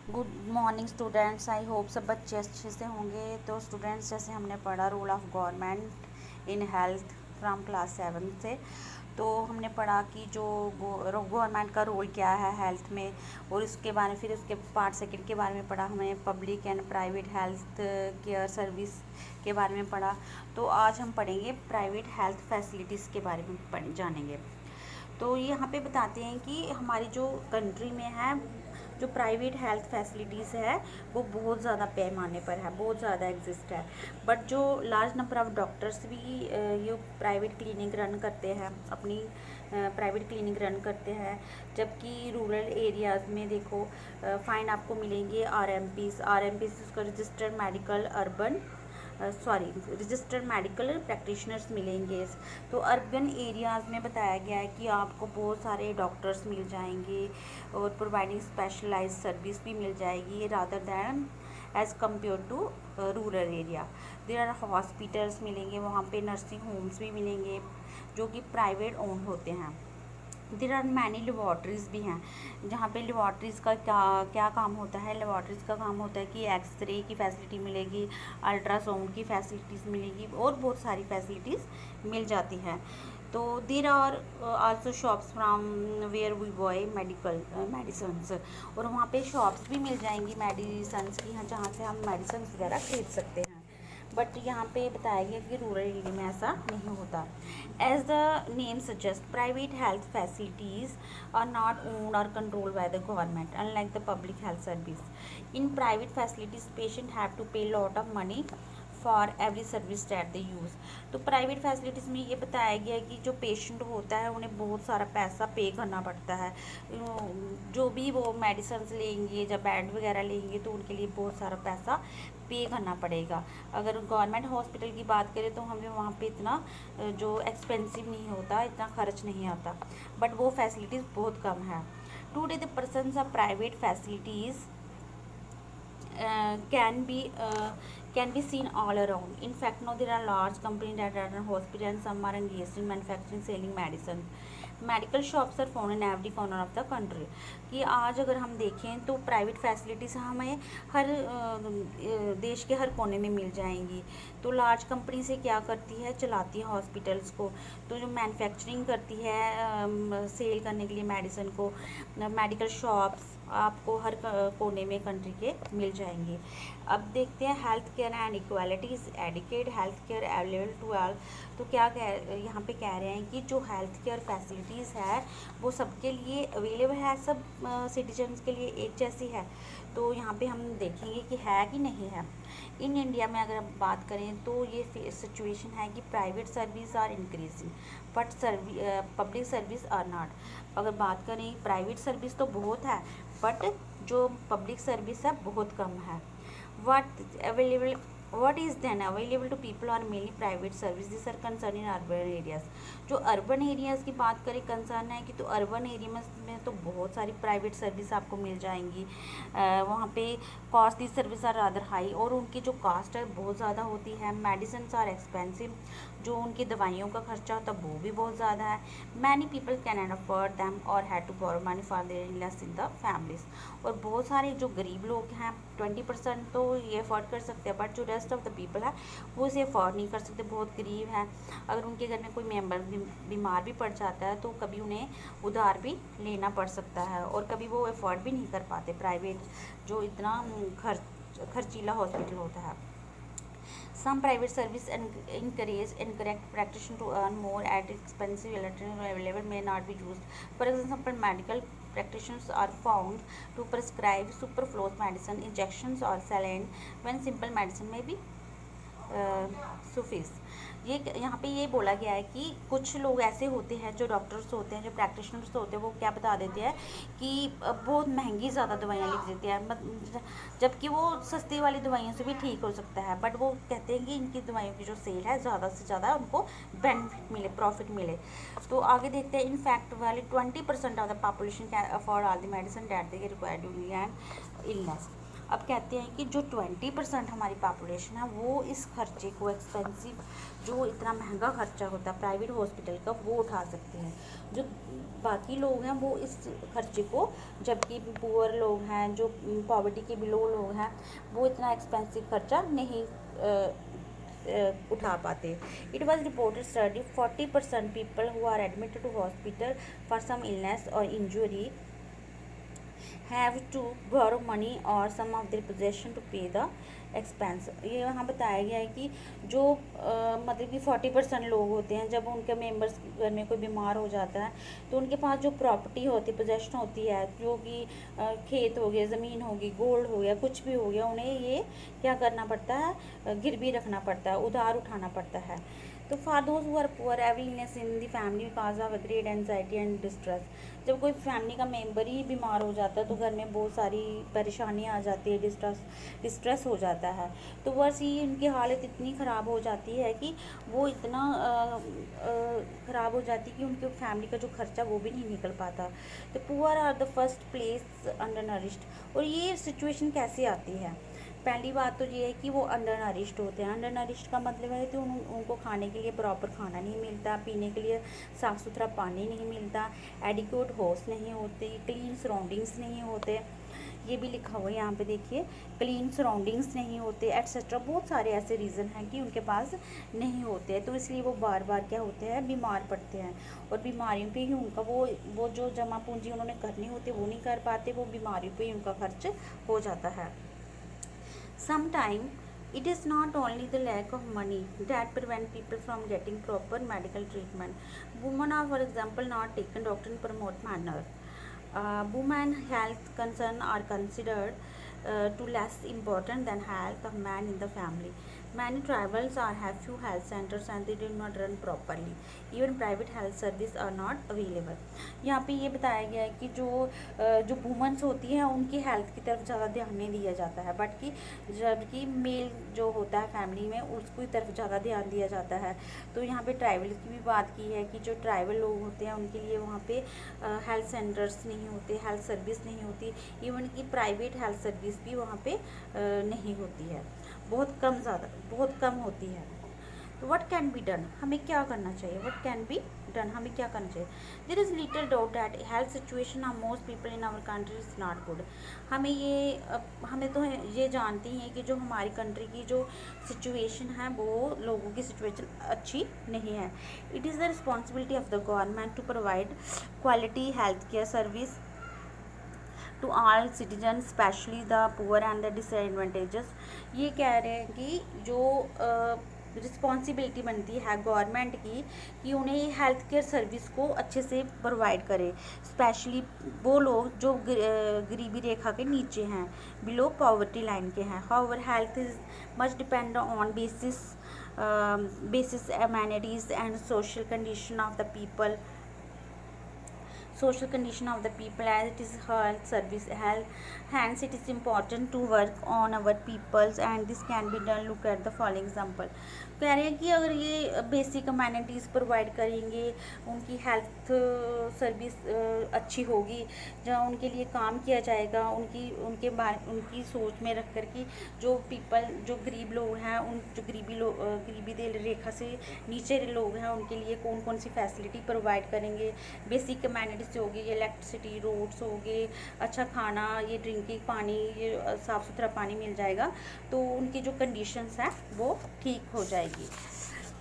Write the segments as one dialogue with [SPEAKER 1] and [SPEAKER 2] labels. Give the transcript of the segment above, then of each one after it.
[SPEAKER 1] Good morning students. I hope सब बच्चे अच्छे से होंगे। तो स्टूडेंट्स, जैसे हमने पढ़ा role of government in health from class 7 से, तो हमने पढ़ा कि जो गवर्नमेंट का रोल क्या है हेल्थ में, और इसके बारे में फिर उसके पार्ट सेकंड के बारे में पढ़ा। हमें public and private health care service के बारे में पढ़ा। तो आज हम पढ़ेंगे प्राइवेट हेल्थ फैसिलिटीज़ के बारे में जानेंगे। तो ये यहाँ पे बताते हैं कि हमारी जो कंट्री में है, जो प्राइवेट हेल्थ फैसिलिटीज़ है वो बहुत ज़्यादा पैमाने पर है, बहुत ज़्यादा एग्जिस्ट है। बट जो लार्ज नंबर ऑफ़ डॉक्टर्स भी ये प्राइवेट क्लिनिक रन करते हैं, अपनी प्राइवेट क्लिनिक रन करते हैं। जबकि रूरल एरियाज़ में देखो फाइन आपको मिलेंगे आर एम पीज़ उसका registered medical urban registered medical practitioners मिलेंगे। तो अर्बन एरियाज़ में बताया गया है कि आपको बहुत सारे डॉक्टर्स मिल जाएंगे और प्रोवाइडिंग स्पेशलाइज्ड सर्विस भी मिल जाएगी rather than as compare to rural area. There are hospitals मिलेंगे, वहाँ पे नर्सिंग होम्स भी मिलेंगे जो कि प्राइवेट ओन होते हैं। देयर आर मैनी लेबॉर्ट्रीज़ भी हैं, जहाँ पे लेबॉर्ट्रीज़ का क्या क्या काम होता है। लेबॉर्ट्रीज़ का काम होता है कि एक्सरे की फैसिलिटी मिलेगी, अल्ट्रासाउंड की फैसिलिटीज़ मिलेगी और बहुत सारी फैसिलिटीज़ मिल जाती हैं। तो there are also shops from where we buy medicines, और वहाँ पे शॉप्स भी मिल जाएंगी मेडिसन्स की, जहाँ से हम मेडिसन्स वगैरह खरीद सकते हैं। बट यहाँ पे बताया गया कि रूरल एरिया में ऐसा नहीं होता। As the name suggest, private health facilities are not owned or controlled by the government unlike the public health service. In private facilities patient have to pay lot of money for every service that they use. तो private facilities में ये बताया गया है कि जो patient होता है उन्हें बहुत सारा पैसा पे करना पड़ता है। जो भी वो मेडिसिन लेंगे, जब बेड वगैरह लेंगे तो उनके लिए बहुत सारा पैसा पे करना पड़ेगा। अगर गवर्नमेंट हॉस्पिटल की बात करें तो हमें वहाँ पे इतना जो एक्सपेंसिव नहीं होता, इतना खर्च नहीं आता, बट वो फैसिलिटीज़ बहुत कम है। Today the persons of private facilities can be seen all around. In fact, now there are large companies that run hospitals and some are engaged in manufacturing, selling medicine. Medical shops are found in every corner of the country. कि आज अगर हम देखें तो private facilities हमें हर देश के हर कोने में मिल जाएंगी। तो लार्ज कंपनी से क्या करती है, चलाती है हॉस्पिटल्स को। तो जो मैन्युफैक्चरिंग करती है सेल करने के लिए मेडिसिन को, मेडिकल शॉप्स आपको हर कोने में कंट्री के मिल जाएंगी। अब देखते हैं health care and equality is adequate health care available to all. तो क्या यहाँ पे कह रहे हैं कि जो हेल्थ केयर फैसिलिटीज़ है वो सबके लिए अवेलेबल है, सब सिटीजन्स के लिए एक जैसी है। तो यहाँ पे हम देखेंगे कि है कि नहीं है। इन इंडिया में अगर हम बात करें तो ये सिचुएशन है कि private service are increasing but public service are not. अगर बात करें प्राइवेट सर्विस तो बहुत है, बट जो पब्लिक सर्विस है बहुत कम है। what is then available to people are mainly private service. These are concerned in urban areas. जो अर्बन एरियाज़ की बात करें, कंसर्न है कि तो अर्बन एरिया में तो बहुत सारी प्राइवेट सर्विस आपको मिल जाएंगी। वहाँ पे cost the service are rather high, और उनकी जो कॉस्ट है बहुत ज़्यादा होती है। मेडिसिन आर एक्सपेंसिव, जो उनकी दवाइयों का खर्चा होता है वो भी बहुत ज़्यादा है। Many people can not afford them or had to borrow money for their illness in the families. और बहुत सारे जो गरीब लोग हैं 20% तो ये अफोर्ड कर सकते हैं, बट जो रेस्ट ऑफ द पीपल है वो इसे अफोर्ड नहीं कर सकते, बहुत गरीब हैं। अगर उनके घर में कोई मेम्बर बीमार भी पड़ जाता है तो कभी उन्हें उधार भी लेना पड़ सकता है, और कभी वो अफोर्ड भी नहीं कर पाते प्राइवेट जो इतना खर्चीला हॉस्पिटल होता है। Some private service encourage incorrect practitioner to earn more at expensive alternative available may not be used. For example, medical practitioners are found to prescribe superfluous medicine, injections or saline when simple medicine may be suffice. ये यहाँ पे ये बोला गया है कि कुछ लोग ऐसे होते हैं जो डॉक्टर्स होते हैं, जो प्रैक्टिशनर्स होते हैं, वो क्या बता देते हैं कि बहुत महंगी ज़्यादा दवाइयाँ लिख देते हैं, जबकि वो सस्ती वाली दवाइयों से भी ठीक हो सकता है। बट वो कहते हैं कि इनकी दवाइयों की जो सेल है ज़्यादा से ज़्यादा उनको बेनिफिट मिले, प्रॉफिट मिले। तो आगे देखते हैं, इन फैक्ट वाली 20% of the population can afford all the medicine that they required during an illness. अब कहते हैं कि जो 20% हमारी पॉपुलेशन है वो इस खर्चे को, एक्सपेंसिव जो इतना महंगा खर्चा होता है प्राइवेट हॉस्पिटल का, वो उठा सकते हैं। जो बाकी लोग हैं वो इस खर्चे को, जबकि पुअर लोग हैं, जो पॉवर्टी के बिलो लोग हैं, वो इतना एक्सपेंसिव खर्चा नहीं उठा पाते। It was reported study 40% people who are admitted to hospital for some illness or injury have to borrow money or some of their possession to pay the expense. ये यहाँ बताया गया है कि जो मतलब कि 40% लोग होते हैं, जब उनके मेंबर्स घर में कोई बीमार हो जाता है तो उनके पास जो प्रॉपर्टी होती है, पोजेशन होती है, जो कि खेत हो गया, ज़मीन होगी, गोल्ड हो गया, कुछ भी हो गया, उन्हें ये क्या करना पड़ता है, गिरवी रखना पड़ता है, उधार उठाना पड़ता है। तो for those who are poor every illness in the family because of great anxiety and distress. जब कोई फैमिली का मेंबर ही बीमार हो जाता है तो घर में बहुत सारी परेशानियां आ जाती है, डिस्ट्रेस हो जाता है। तो बस ये उनकी हालत इतनी ख़राब हो जाती है कि वो इतना ख़राब हो जाती है कि उनके फैमिली का जो खर्चा वो भी नहीं निकल पाता। तो poor are the first place undernourished. और ये सिचुएशन कैसे आती है? पहली बात तो ये है कि वो अंडर नरिश्ड होते हैं। अंडर नरिश्ड का मतलब है कि उनको खाने के लिए प्रॉपर खाना नहीं मिलता, पीने के लिए साफ़ सुथरा पानी नहीं मिलता, एडिक्वेट होस्ट नहीं होते, क्लीन सराउंडिंग्स नहीं होते। ये भी लिखा हुआ है यहाँ पे देखिए, क्लीन सराउंडिंग्स नहीं होते एट्सेट्रा। बहुत सारे ऐसे रीज़न हैं कि उनके पास नहीं होते, तो इसलिए वो बार बार क्या होते हैं, बीमार पड़ते हैं। और बीमारियों पे ही उनका वो जो जमा पूंजी उन्होंने करनी होती है वो नहीं कर पाते, वो बीमारियों पे ही उनका खर्च हो जाता है। Sometimes it is not only the lack of money that prevent people from getting proper medical treatment. Women are, for example, not taken doctor in promote manner. Women health concern are considered to less important than health of man in the family. Many tribals are have few health centers and they do not run properly. Even private health service are not available. यहाँ पे ये बताया गया है कि जो women's होती हैं उनकी हेल्थ की तरफ ज़्यादा ध्यान नहीं दिया जाता है, बट कि जबकि मेल जो होता है फैमिली में उसकी तरफ ज़्यादा ध्यान दिया जाता है। तो यहाँ पे ट्राइबल की भी बात की है कि जो ट्राइबल लोग होते हैं उनके लिए वहाँ पे हेल्थ सेंटर्स नहीं होते, हेल्थ सर्विस नहीं होती, इवन कि प्राइवेट हेल्थ सर्विस भी वहाँ पे नहीं होती है, बहुत कम होती है। तो व्हाट कैन बी डन, हमें क्या करना चाहिए? व्हाट कैन बी डन, हमें क्या करना चाहिए? There is little doubt that health situation of most people in our country is not good. हमें तो ये जानते हैं कि जो हमारी कंट्री की जो सिचुएशन है वो लोगों की सिचुएशन अच्छी नहीं है। It is the responsibility of the government to provide quality health care service to all citizen specially the poor and the disadvantages. ये कह रहे हैं कि जो रिस्पॉन्सिबिलिटी बनती है गवर्नमेंट की कि उन्हें हेल्थ केयर सर्विस को अच्छे से प्रोवाइड करे, स्पेशली वो लोग जो गरीबी रेखा के नीचे हैं, बिलो पॉवर्टी लाइन के हैं। However health is much depend on basis amenities and social condition of the people as it is health service hence it is important to work on our peoples and this can be done. Look at the following example. कह रहे हैं कि अगर ये basic amenities provide करेंगे, उनकी health service अच्छी होगी, जहाँ उनके लिए काम किया जाएगा, उनकी सोच में रख कर कि जो पीपल जो गरीब लोग हैं, उन जो गरीबी रेखा से नीचे लोग हैं उनके लिए कौन कौन सी फैसिलिटी प्रोवाइड करेंगे, बेसिक अमेनिटीज़ होगी, इलेक्ट्रिसिटी, रोड्स होंगे, अच्छा खाना, ये ड्रिंकिंग पानी, ये साफ़ सुथरा पानी मिल जाएगा, तो उनकी जो कंडीशंस हैं वो ठीक हो जाएगी।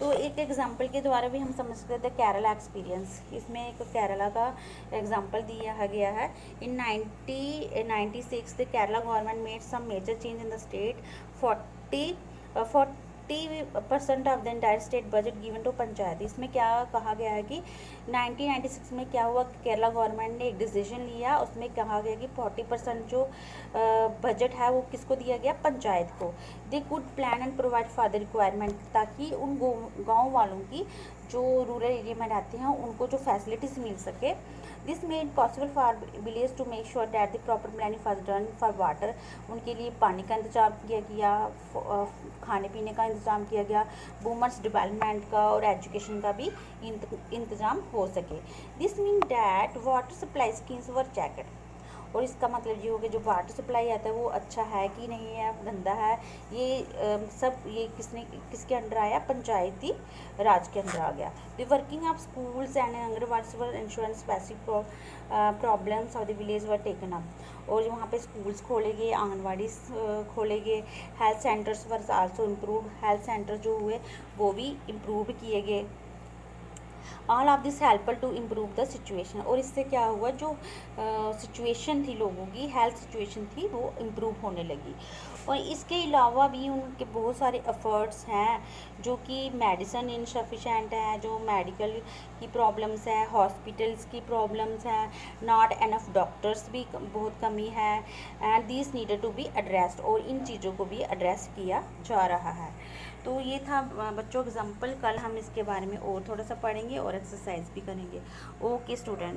[SPEAKER 1] तो एक एग्जांपल के द्वारा भी हम समझ सकते हैं केरला एक्सपीरियंस। इसमें एक केरला का एग्जांपल दिया गया है। In 1996 the Kerala government made some major change in the state. 40% of the entire state budget given to panchayat. इसमें क्या कहा गया है कि 1996 में क्या हुआ, केरला गवर्नमेंट ने एक डिसीजन लिया, उसमें कहा गया कि 40% जो बजट है वो किसको दिया गया, पंचायत को। They could plan and provide for the requirement, ताकि उन गाँव वालों की जो रूरल एरिया में रहते हैं उनको जो फैसिलिटीज़ मिल सके। This made possible for village to make sure that the proper planning for done for water. उनके लिए पानी का इंतजाम किया गया, खाने पीने का इंतज़ाम किया गया, वुमेन्स डेवलपमेंट का और एजुकेशन का भी इंतज़ाम हो सके। This mean that water supply schemes were checked. और इसका मतलब ये हो गया जो वाटर सप्लाई आता है वो अच्छा है कि नहीं है, गंदा है, ये सब ये किसके अंडर आया, पंचायती राज के अंदर आ गया। The working of schools and anganwadi were insurance specific problems of the village were taken up, और वहाँ पे स्कूल्स खोले गए, आंगनबाड़ी खोले गए, health centres were also improve, health centre जो हुए वो भी इम्प्रूव किए गए। All of this helpful to improve the situation, और इससे क्या हुआ, जो सिचुएशन थी लोगों की, हेल्थ सिचुएशन थी वो इम्प्रूव होने लगी। और इसके अलावा भी उनके बहुत सारे एफर्ट्स हैं, जो कि मेडिसिन इनसफिशेंट है, जो मेडिकल की प्रॉब्लम्स है, हॉस्पिटल्स की प्रॉब्लम्स हैं, नॉट एनफ डॉक्टर्स भी बहुत कमी है, and this needed to be addressed, और इन चीज़ों को भी एड्रेस किया जा रहा है। तो ये था बच्चों एग्जाम्पल। कल हम इसके बारे में और थोड़ा सा पढ़ेंगे और एक्सरसाइज भी करेंगे। Okay students.